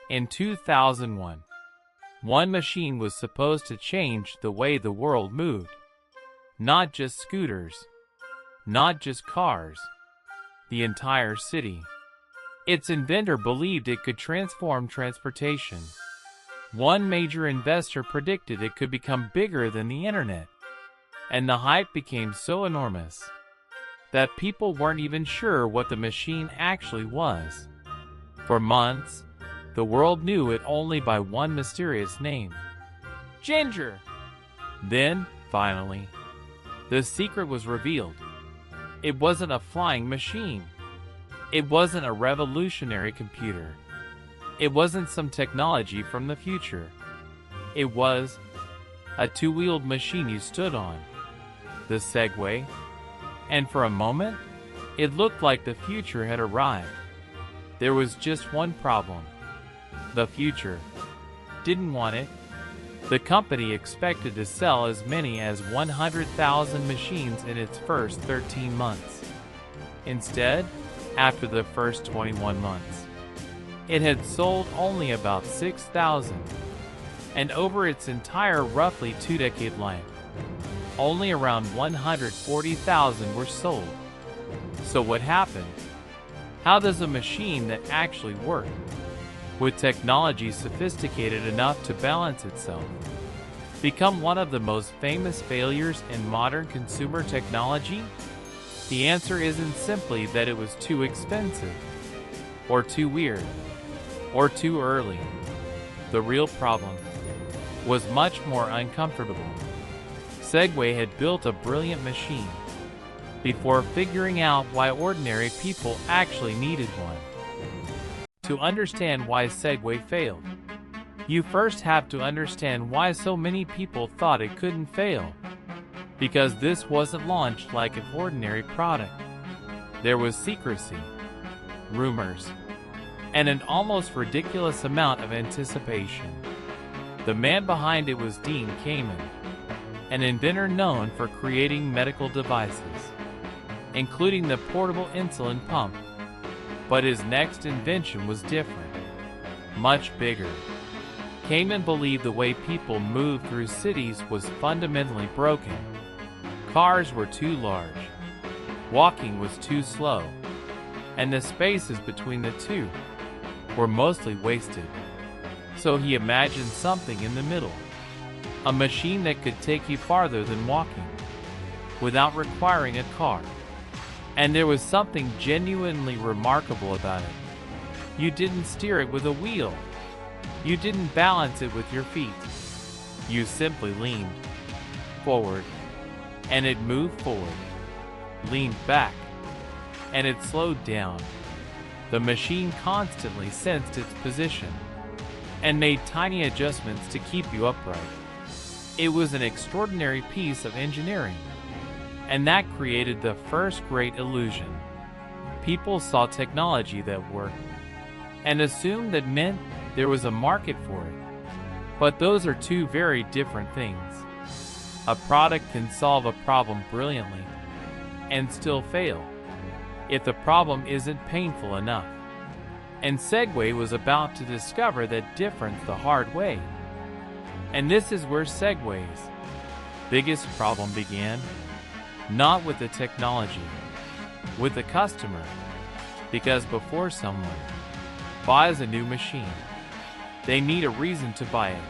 In 2001, one machine was supposed to change the way the world moved. Not just scooters, not just cars, the entire city. Its inventor believed it could transform transportation. One major investor predicted it could become bigger than the internet. And the hype became so enormous that people weren't even sure what the machine actually was. For months, the world knew it only by one mysterious name: Ginger. Then, finally, the secret was revealed. It wasn't a flying machine. It wasn't a revolutionary computer. It wasn't some technology from the future. It was a two-wheeled machine you stood on, the Segway, and for a moment, it looked like the future had arrived. There was just one problem. The future didn't want it. The company expected to sell as many as 100,000 machines in its first 13 months. Instead, after the first 21 months, it had sold only about 6,000. And over its entire roughly two-decade life, only around 140,000 were sold. So what happened? How does a machine that actually worked, with technology sophisticated enough to balance itself, become one of the most famous failures in modern consumer technology? The answer isn't simply that it was too expensive, or too weird, or too early. The real problem was much more uncomfortable. Segway had built a brilliant machine before figuring out why ordinary people actually needed one. To understand why Segway failed, you first have to understand why so many people thought it couldn't fail. Because this wasn't launched like an ordinary product. There was secrecy, rumors, and an almost ridiculous amount of anticipation. The man behind it was Dean Kamen, an inventor known for creating medical devices, including the portable insulin pump. But his next invention was different, much bigger. Kamen believed the way people moved through cities was fundamentally broken. Cars were too large, walking was too slow, and the spaces between the two were mostly wasted. So he imagined something in the middle, a machine that could take you farther than walking, without requiring a car. And there was something genuinely remarkable about it. You didn't steer it with a wheel. You didn't balance it with your feet. You simply leaned forward, and it moved forward, leaned back, and it slowed down. The machine constantly sensed its position and made tiny adjustments to keep you upright. It was an extraordinary piece of engineering, and that created the first great illusion. People saw technology that worked and assumed that meant there was a market for it. But those are two very different things. A product can solve a problem brilliantly and still fail if the problem isn't painful enough. And Segway was about to discover that difference the hard way. And this is where Segway's biggest problem began, not with the technology, with the customer. Because before someone buys a new machine, they need a reason to buy it.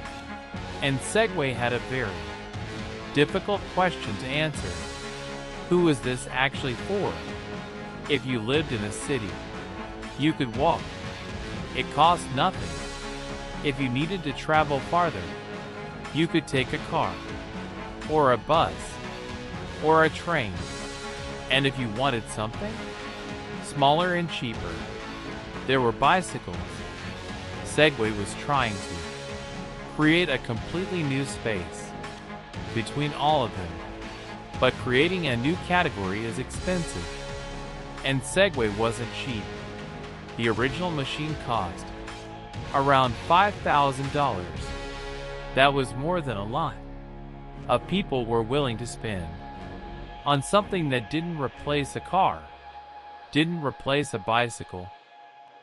And Segway had a very difficult question to answer. Who is this actually for? If you lived in a city, you could walk. It cost nothing. If you needed to travel farther, you could take a car, or a bus, or a train. And if you wanted something smaller and cheaper, there were bicycles. Segway was trying to create a completely new space between all of them. But creating a new category is expensive. And Segway wasn't cheap. The original machine cost around $5,000. That was more than a lot of people were willing to spend on something that didn't replace a car, didn't replace a bicycle,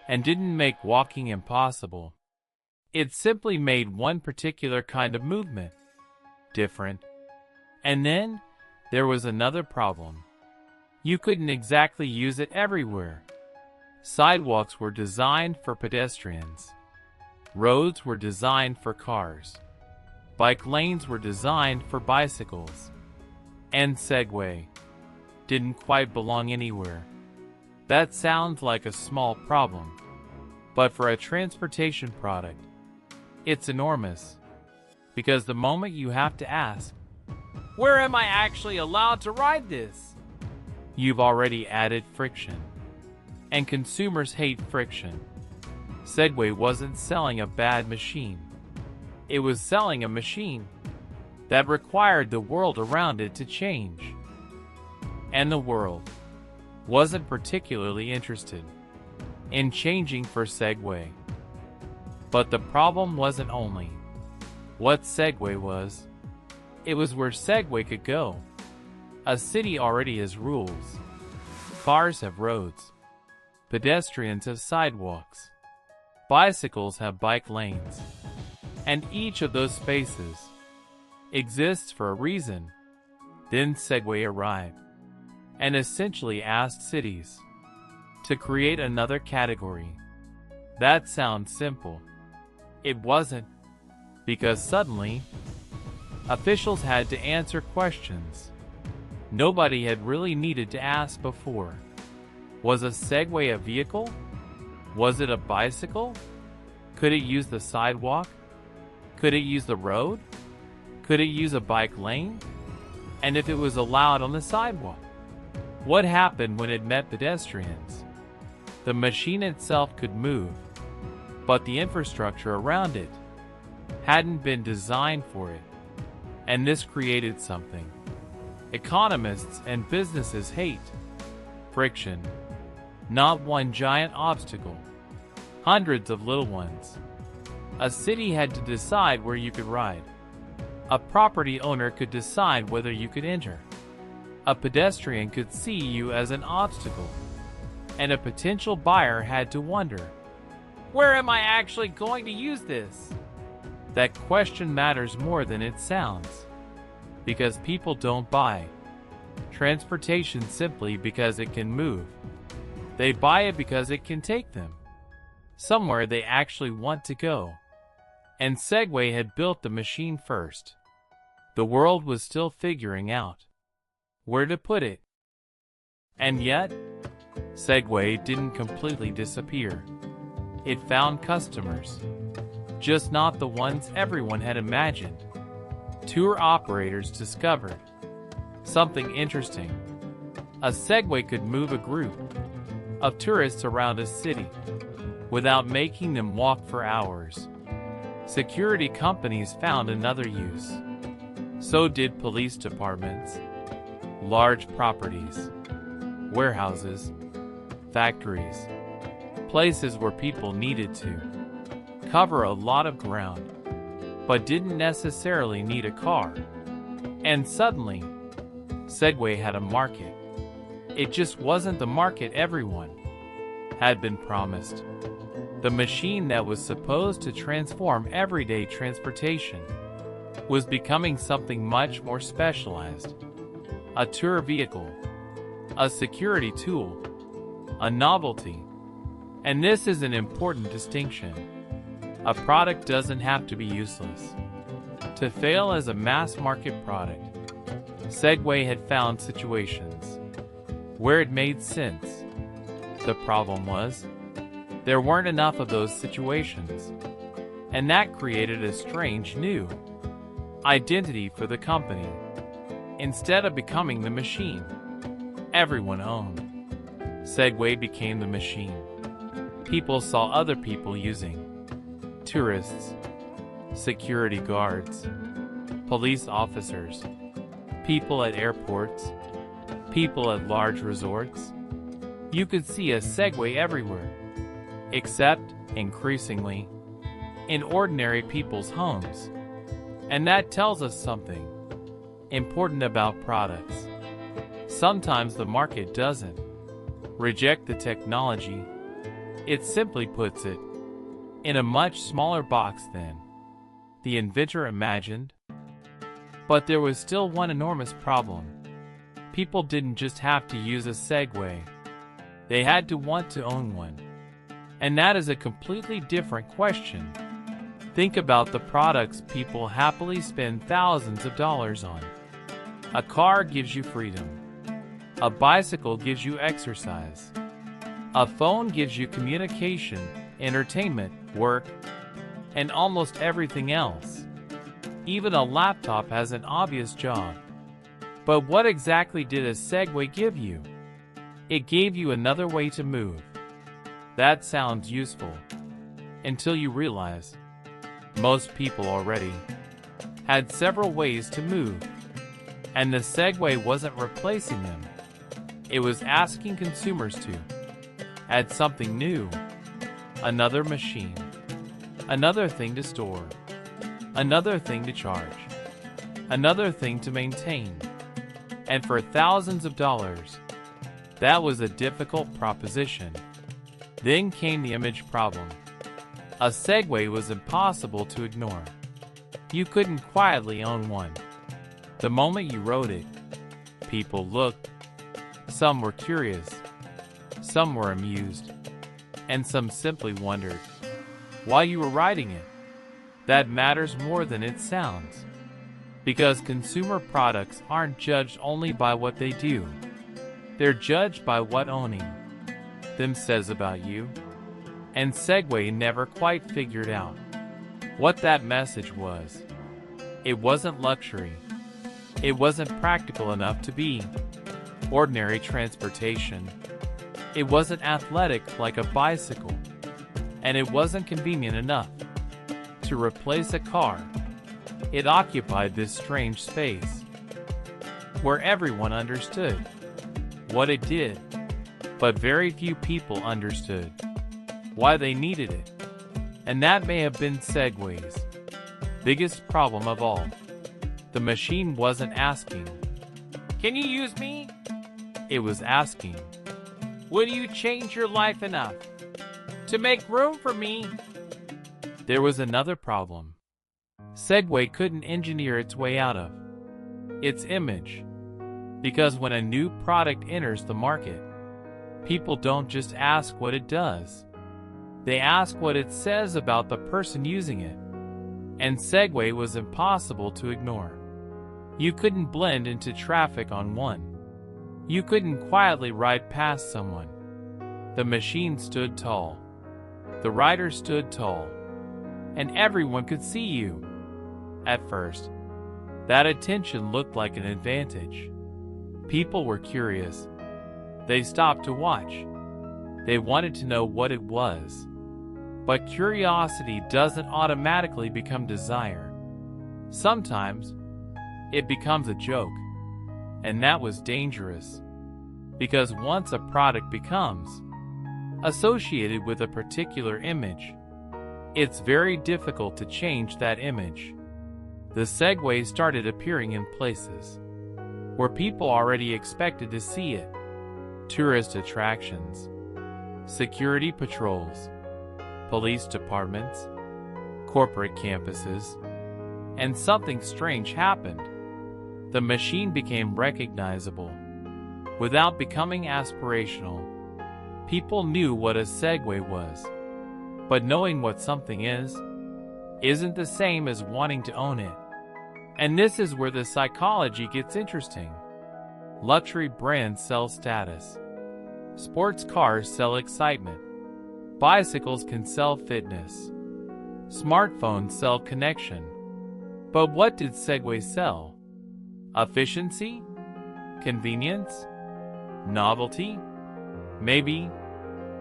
and didn't make walking impossible. It simply made one particular kind of movement different. And then there was another problem. You couldn't exactly use it everywhere. Sidewalks were designed for pedestrians. Roads were designed for cars. Bike lanes were designed for bicycles. And Segway didn't quite belong anywhere. That sounds like a small problem, but for a transportation product, it's enormous. Because the moment you have to ask, where am I actually allowed to ride this? You've already added friction. And consumers hate friction. Segway wasn't selling a bad machine. It was selling a machine that required the world around it to change. And the world wasn't particularly interested in changing for Segway. But the problem wasn't only what Segway was. It was where Segway could go. A city already has rules. Cars have roads. Pedestrians have sidewalks. Bicycles have bike lanes. And each of those spaces exists for a reason. Then Segway arrived and essentially asked cities to create another category. That sounds simple. It wasn't, because suddenly officials had to answer questions nobody had really needed to ask before. Was a Segway a vehicle? Was it a bicycle? Could it use the sidewalk? Could it use the road? Could it use a bike lane? And if it was allowed on the sidewalk, what happened when it met pedestrians? The machine itself could move, but the infrastructure around it hadn't been designed for it. And this created something economists and businesses hate: friction. Not one giant obstacle, hundreds of little ones. A city had to decide where you could ride. A property owner could decide whether you could enter. A pedestrian could see you as an obstacle. And a potential buyer had to wonder, where am I actually going to use this? That question matters more than it sounds. Because people don't buy transportation simply because it can move. They buy it because it can take them somewhere they actually want to go. And Segway had built the machine first. The world was still figuring out where to put it. And yet, Segway didn't completely disappear. It found customers, just not the ones everyone had imagined. Tour operators discovered something interesting. A Segway could move a group of tourists around a city without making them walk for hours. Security companies found another use. So did police departments. Large properties, warehouses, factories, places where people needed to cover a lot of ground, but didn't necessarily need a car. And suddenly, Segway had a market. It just wasn't the market everyone had been promised. The machine that was supposed to transform everyday transportation was becoming something much more specialized. A tour vehicle, a security tool, a novelty. And this is an important distinction. A product doesn't have to be useless to fail as a mass market product. Segway had found situations where it made sense. The problem was, there weren't enough of those situations, and that created a strange new identity for the company. Instead of becoming the machine everyone owned, Segway became the machine people saw other people using. Tourists, security guards, police officers, people at airports, people at large resorts. You could see a Segway everywhere, except, increasingly, in ordinary people's homes. And that tells us something important about products. Sometimes the market doesn't reject the technology. It simply puts it in a much smaller box than the inventor imagined. But there was still one enormous problem. People didn't just have to use a Segway. They had to want to own one. And that is a completely different question. Think about the products people happily spend thousands of dollars on. A car gives you freedom. A bicycle gives you exercise. A phone gives you communication, entertainment, work, and almost everything else. Even a laptop has an obvious job. But what exactly did a Segway give you? It gave you another way to move. That sounds useful. Until you realize most people already had several ways to move. And the Segway wasn't replacing them. It was asking consumers to add something new. Another machine. Another thing to store. Another thing to charge. Another thing to maintain. And for thousands of dollars. That was a difficult proposition. Then came the image problem. A Segway was impossible to ignore. You couldn't quietly own one. The moment you rode it, people looked. Some were curious. Some were amused. And some simply wondered why you were riding it. That matters more than it sounds. Because consumer products aren't judged only by what they do. They're judged by what owning them says about you. And Segway never quite figured out what that message was. It wasn't luxury. It wasn't practical enough to be ordinary transportation. It wasn't athletic like a bicycle. And it wasn't convenient enough to replace a car. It occupied this strange space where everyone understood what it did, but very few people understood why they needed it. And that may have been Segway's biggest problem of all. The machine wasn't asking, "Can you use me?" It was asking, "Would you change your life enough to make room for me?" There was another problem Segway couldn't engineer its way out of. Its image. Because when a new product enters the market, people don't just ask what it does. They ask what it says about the person using it. And Segway was impossible to ignore. You couldn't blend into traffic on one. You couldn't quietly ride past someone. The machine stood tall. The rider stood tall. And everyone could see you. At first, that attention looked like an advantage. People were curious. They stopped to watch. They wanted to know what it was. But curiosity doesn't automatically become desire. Sometimes, it becomes a joke. And that was dangerous. Because once a product becomes associated with a particular image, it's very difficult to change that image. The Segway started appearing in places where people already expected to see it. Tourist attractions, security patrols, police departments, corporate campuses, and something strange happened. The machine became recognizable. Without becoming aspirational, people knew what a Segway was. But knowing what something isn't the same as wanting to own it. And this is where the psychology gets interesting. Luxury brands sell status. Sports cars sell excitement. Bicycles can sell fitness. Smartphones sell connection. But what did Segway sell? Efficiency? Convenience? Novelty? Maybe.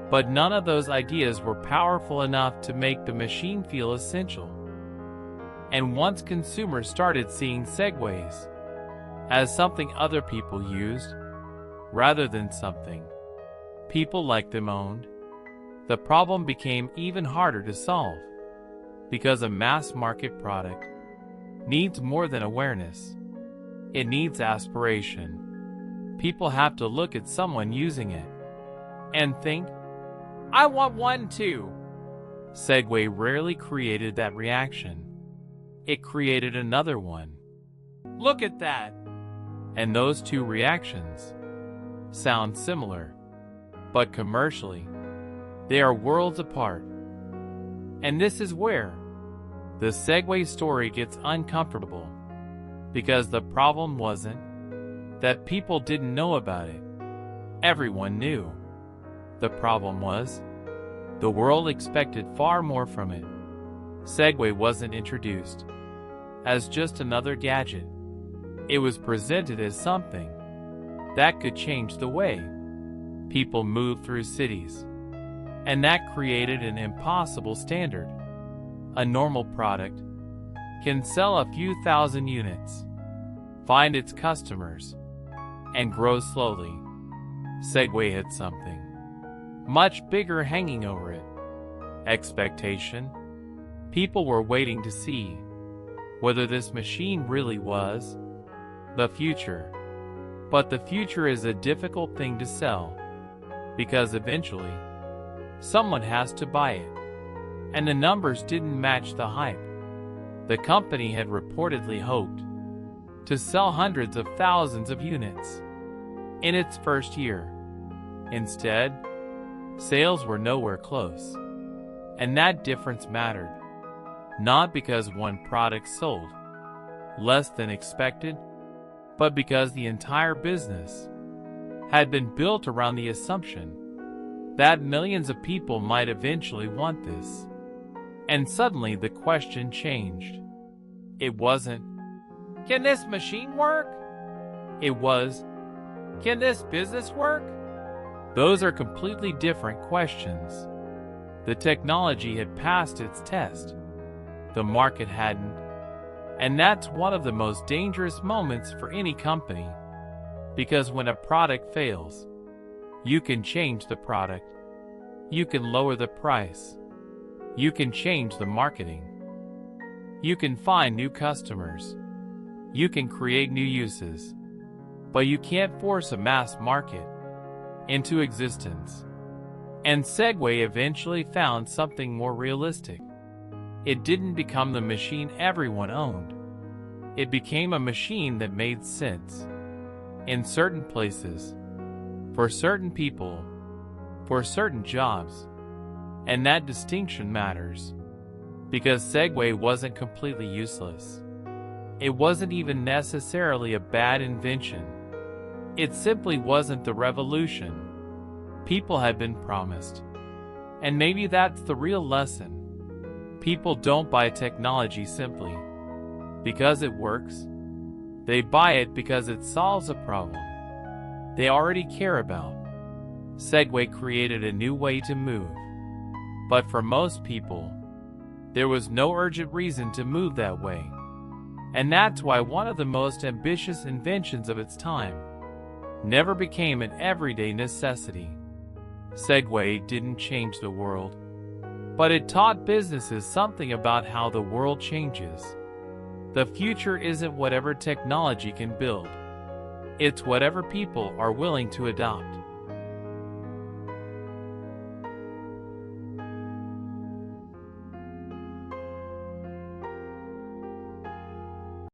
But none of those ideas were powerful enough to make the machine feel essential. And once consumers started seeing Segways as something other people used, rather than something people like them owned, the problem became even harder to solve. Because a mass-market product needs more than awareness. It needs aspiration. People have to look at someone using it and think, "I want one too." Segway rarely created that reaction. It created another one. Look at that! And those two reactions sound similar, but commercially, they are worlds apart. And this is where the Segway story gets uncomfortable, because the problem wasn't that people didn't know about it. Everyone knew. The problem was the world expected far more from it. Segway wasn't introduced as just another gadget. It was presented as something that could change the way people moved through cities. And that created an impossible standard. A normal product can sell a few thousand units, find its customers, and grow slowly. Segway had something much bigger hanging over it. Expectation. People were waiting to see whether this machine really was the future. But the future is a difficult thing to sell, because eventually someone has to buy it. And the numbers didn't match the hype. The company had reportedly hoped to sell hundreds of thousands of units in its first year. Instead, sales were nowhere close. And that difference mattered, not because one product sold less than expected, but because the entire business had been built around the assumption that millions of people might eventually want this. And suddenly the question changed. It wasn't, "Can this machine work?" It was, "Can this business work?" Those are completely different questions. The technology had passed its test. The market hadn't. And that's one of the most dangerous moments for any company. Because when a product fails, you can change the product. You can lower the price. You can change the marketing. You can find new customers. You can create new uses. But you can't force a mass market into existence. And Segway eventually found something more realistic. It didn't become the machine everyone owned. It became a machine that made sense. In certain places, for certain people, for certain jobs. And that distinction matters, because Segway wasn't completely useless. It wasn't even necessarily a bad invention. It simply wasn't the revolution people had been promised. And maybe that's the real lesson. People don't buy technology simply because it works. They buy it because it solves a problem they already care about. Segway created a new way to move. But for most people, there was no urgent reason to move that way. And that's why one of the most ambitious inventions of its time never became an everyday necessity. Segway didn't change the world, but it taught businesses something about how the world changes. The future isn't whatever technology can build. It's whatever people are willing to adopt.